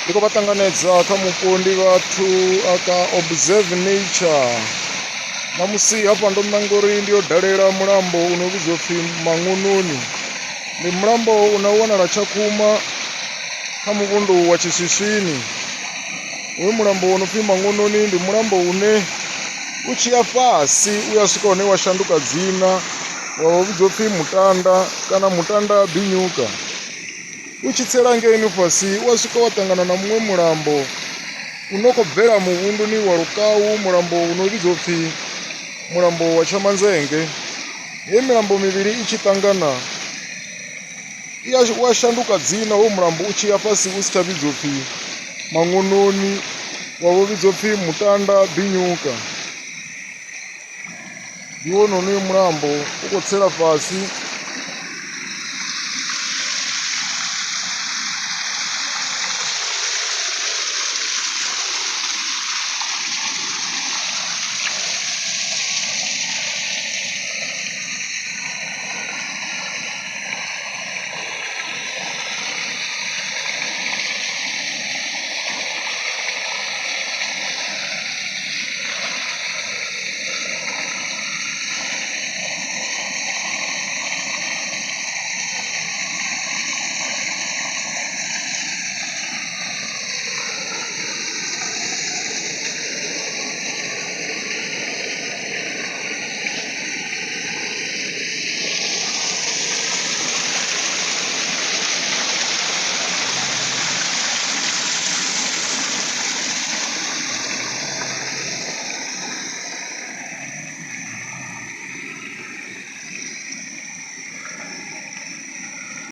ndiko vatanganedza kha mupo ndi vathu aka observe nature. Namusi hafha ndo ṋanga uri ndi yo dalela mulambo uno vhidzwa upfhi Manononi. Ndi mulambo una wanala Tshakhuma kha muvhundu wa Tshiswiswini. Uyu mulambo uno pfhi Manononi ndi mulambo une u tshi ya fhasi uya swika hune wa shanduka dzina wa vhidzwa upfhi Mutanda kana Mutanda Binyuka. U tshi tsela ngeni fhasi wa swika wa ṱangana na muṅwe mulambo uno khou bvela muvhunduni wa Lukau, mulambo uno vhidzwa upfhi mulambo wa Tshamanzenge. Hei milambo mivhili i tshi ṱangana wa shanduka dzina, hoyu mulambo u tshi ya fhasi u si tsha vhidzwa upfhi Manononi wa vho vhidzwa upfhi Mutanda Binyuka. Ndi wone honoyu mulambo u khou tsela fhasi